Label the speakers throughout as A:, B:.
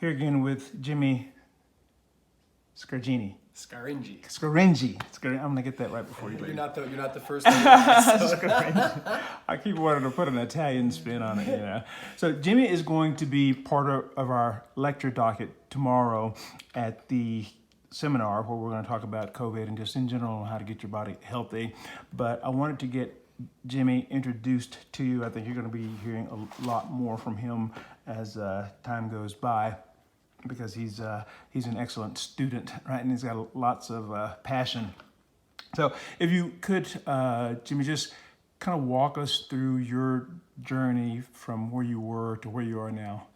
A: Here again with Jimmy Scaringi.
B: Scaringi.
A: I'm gonna get that right before you leave.
B: You're not the first one.
A: I keep wanting to put an Italian spin on it, you know. So Jimmy is going to be part of our lecture docket tomorrow at the seminar where we're going to talk about COVID and just in general how to get your body healthy. But I wanted to get Jimmy introduced to you. I think you're going to be hearing a lot more from him as time goes by, because he's an excellent student, right? And he's got lots of passion. So if you could, Jimmy, just kind of walk us through your journey from where you were to where you are now.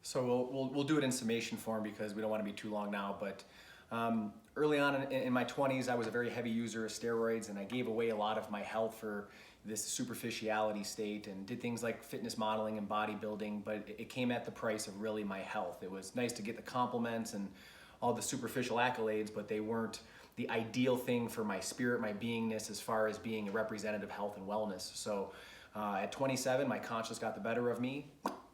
B: So we'll do it in summation form because we don't want to be too long now. But early on in my 20s, I was a very heavy user of steroids, and I gave away a lot of my health for this superficiality state and did things like fitness modeling and bodybuilding, but it came at the price of really my health. It was nice to get the compliments and all the superficial accolades, but they weren't the ideal thing for my spirit, my beingness, as far as being a representative health and wellness. So at 27, my conscience got the better of me.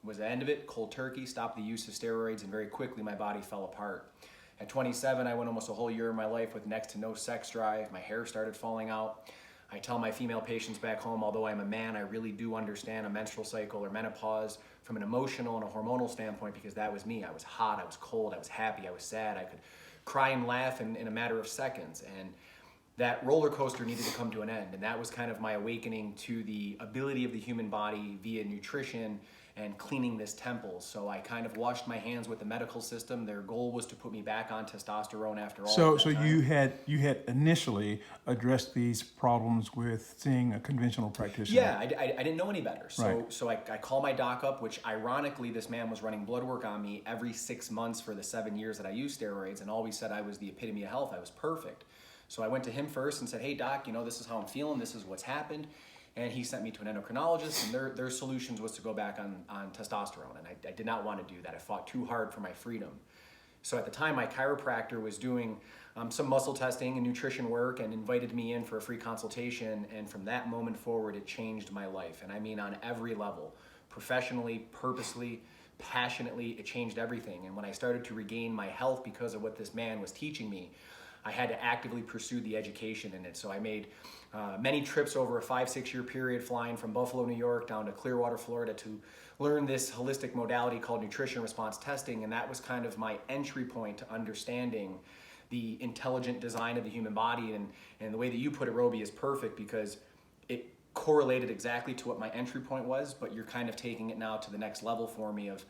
B: Was the end of it, cold turkey, stopped the use of steroids, and very quickly my body fell apart. At 27, I went almost a whole year of my life with next to no sex drive. My hair started falling out. I tell my female patients back home, although I'm a man, I really do understand a menstrual cycle or menopause from an emotional and a hormonal standpoint, because that was me. I was hot, I was cold, I was happy, I was sad. I could cry and laugh in a matter of seconds. And that roller coaster needed to come to an end. And that was kind of my awakening to the ability of the human body via nutrition and cleaning this temple. So I kind of washed my hands with the medical system. Their goal was to put me back on testosterone after all.
A: So you had initially addressed these problems with seeing a conventional practitioner.
B: Yeah, I didn't know any better. So I call my doc up, which ironically, this man was running blood work on me every 6 months for the 7 years that I used steroids, and always said I was the epitome of health. I was perfect. So I went to him first and said, hey doc, this is how I'm feeling, this is what's happened. And he sent me to an endocrinologist, and their solutions was to go back on testosterone. And I did not want to do that. I fought too hard for my freedom. So at the time, my chiropractor was doing some muscle testing and nutrition work and invited me in for a free consultation. And from that moment forward, it changed my life. And I mean on every level, professionally, purposely, passionately, it changed everything. And when I started to regain my health because of what this man was teaching me, I had to actively pursue the education in it. So I made many trips over a 5-6 year period, flying from Buffalo, New York down to Clearwater, Florida, to learn this holistic modality called nutrition response testing. And that was kind of my entry point to understanding the intelligent design of the human body. And the way that you put it, Roby, is perfect, because it correlated exactly to what my entry point was, but you're kind of taking it now to the next level for me of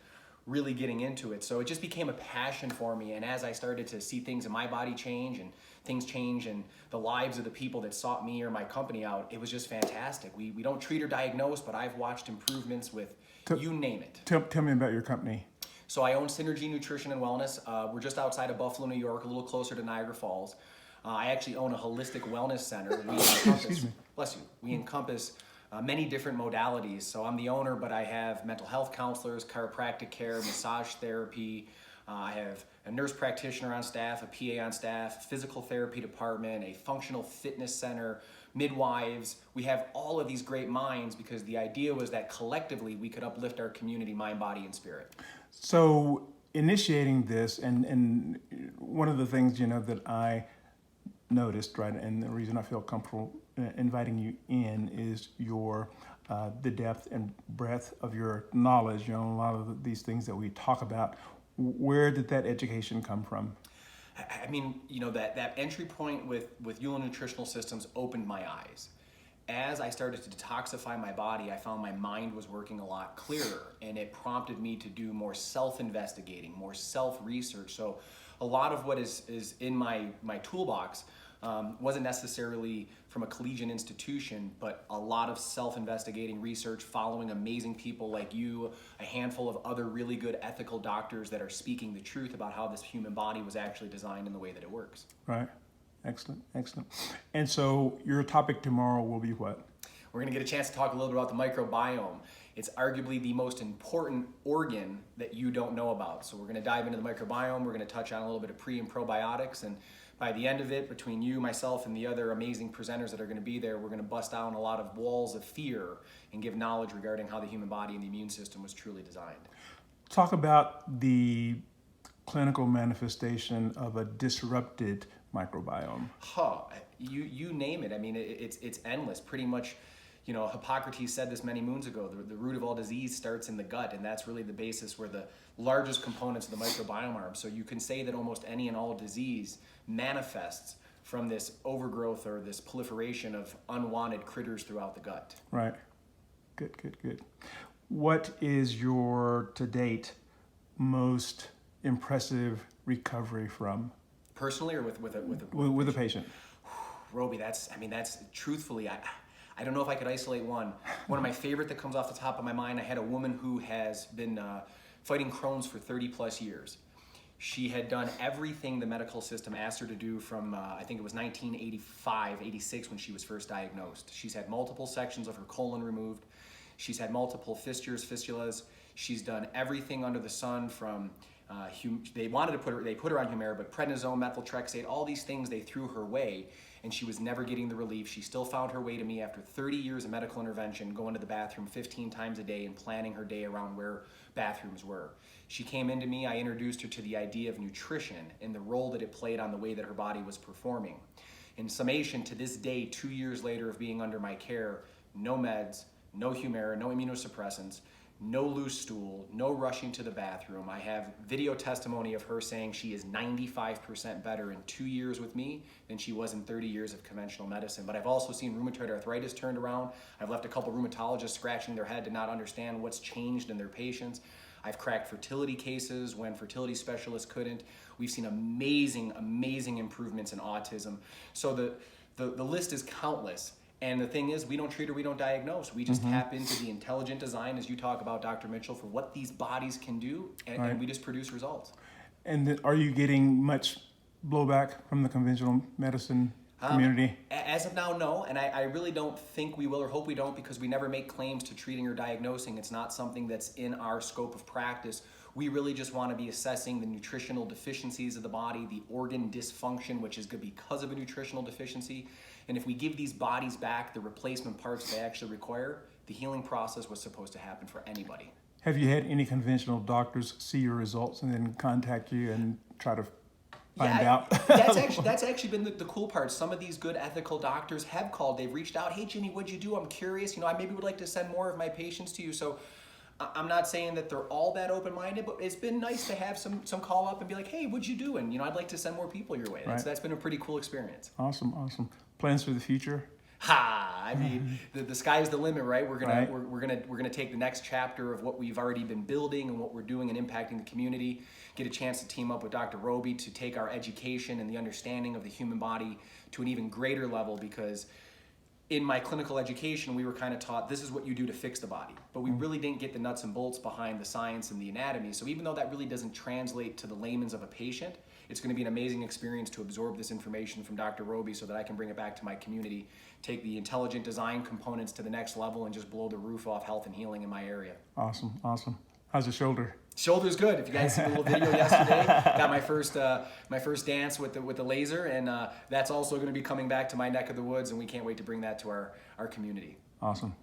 B: really getting into it. So it just became a passion for me. And as I started to see things in my body change and things change in the lives of the people that sought me or my company out, it was just fantastic. We don't treat or diagnose, but I've watched improvements with you name it.
A: Tell me about your company.
B: So I own Scaringi Nutrition and Wellness. We're just outside of Buffalo, New York, a little closer to Niagara Falls. I actually own a holistic wellness center. We encompass, bless you, we encompass many different modalities. So I'm the owner, but I have mental health counselors, chiropractic care, massage therapy. I have a nurse practitioner on staff, a PA on staff, physical therapy department, a functional fitness center, midwives. We have all of these great minds because the idea was that collectively we could uplift our community, mind, body, and spirit.
A: So initiating this, and one of the things, that I noticed, right, and the reason I feel comfortable inviting you in is your the depth and breadth of your knowledge. A lot of these things that we talk about. Where did that education come from?
B: I mean, that entry point with Eula Nutritional Systems opened my eyes. As I started to detoxify my body, I found my mind was working a lot clearer, and it prompted me to do more self-investigating, more self-research. So a lot of what is in my toolbox wasn't necessarily from a collegiate institution, but a lot of self-investigating research, following amazing people like you, a handful of other really good ethical doctors that are speaking the truth about how this human body was actually designed in the way that it works.
A: Right. Excellent. And so your topic tomorrow will be what?
B: We're going to get a chance to talk a little bit about the microbiome. It's arguably the most important organ that you don't know about. So we're going to dive into the microbiome. We're going to touch on a little bit of pre and probiotics, and by the end of it, between you, myself, and the other amazing presenters that are going to be there, we're going to bust down a lot of walls of fear and give knowledge regarding how the human body and the immune system was truly designed.
A: Talk about the clinical manifestation of a disrupted microbiome?
B: You name it. I mean, it's endless. Pretty much, Hippocrates said this many moons ago. The root of all disease starts in the gut, and that's really the basis where the largest components of the microbiome are. So you can say that almost any and all disease manifests from this overgrowth or this proliferation of unwanted critters throughout the gut.
A: Right. Good. What is your, to date, most impressive recovery from?
B: Personally, or with
A: a patient?
B: Roby, that's truthfully, I don't know if I could isolate one. One of my favorite that comes off the top of my mind, I had a woman who has been fighting Crohn's for 30 plus years. She had done everything the medical system asked her to do from, I think it was 1985, 86 when she was first diagnosed. She's had multiple sections of her colon removed. She's had multiple fistulas. She's done everything under the sun from, they put her on Humira, but prednisone, methotrexate, all these things they threw her way, and she was never getting the relief. She still found her way to me after 30 years of medical intervention, going to the bathroom 15 times a day and planning her day around where bathrooms were. She came into me, I introduced her to the idea of nutrition and the role that it played on the way that her body was performing. In summation, to this day, 2 years later of being under my care, no meds, no Humira, no immunosuppressants, no loose stool, no rushing to the bathroom. I have video testimony of her saying she is 95% better in 2 years with me than she was in 30 years of conventional medicine. But I've also seen rheumatoid arthritis turned around. I've left a couple rheumatologists scratching their head to not understand what's changed in their patients. I've cracked fertility cases when fertility specialists couldn't. We've seen amazing improvements in autism. So the list is countless. And the thing is, we don't treat or we don't diagnose. We just tap into the intelligent design, as you talk about, Dr. Mitchell, for what these bodies can do, and we just produce results.
A: And then are you getting much blowback from the conventional medicine community?
B: As of now, no. And I really don't think we will, or hope we don't, because we never make claims to treating or diagnosing. It's not something that's in our scope of practice. We really just want to be assessing the nutritional deficiencies of the body, the organ dysfunction, which is good because of a nutritional deficiency. And if we give these bodies back the replacement parts they actually require, the healing process was supposed to happen for anybody.
A: Have you had any conventional doctors see your results and then contact you and try to find out?
B: That's actually been the cool part. Some of these good ethical doctors have called. They've reached out. Hey, Jimmy, what'd you do? I'm curious. I maybe would like to send more of my patients to you. So I'm not saying that they're all that open-minded, but it's been nice to have some call up and be like, hey, what'd you do? And I'd like to send more people your way. That's been a pretty cool experience.
A: Awesome. Plans for the future?
B: I mean, the sky's the limit, right? We're gonna take the next chapter of what we've already been building and what we're doing and impacting the community. Get a chance to team up with Dr. Roby to take our education and the understanding of the human body to an even greater level, because in my clinical education, we were kind of taught this is what you do to fix the body, but we really didn't get the nuts and bolts behind the science and the anatomy. So even though that really doesn't translate to the layman's of a patient, it's going to be an amazing experience to absorb this information from Dr. Roby so that I can bring it back to my community, take the intelligent design components to the next level, and just blow the roof off health and healing in my area.
A: Awesome. How's your shoulder?
B: Shoulder's good. If you guys see the little video yesterday, got my first dance with the laser, and that's also going to be coming back to my neck of the woods, and we can't wait to bring that to our community.
A: Awesome.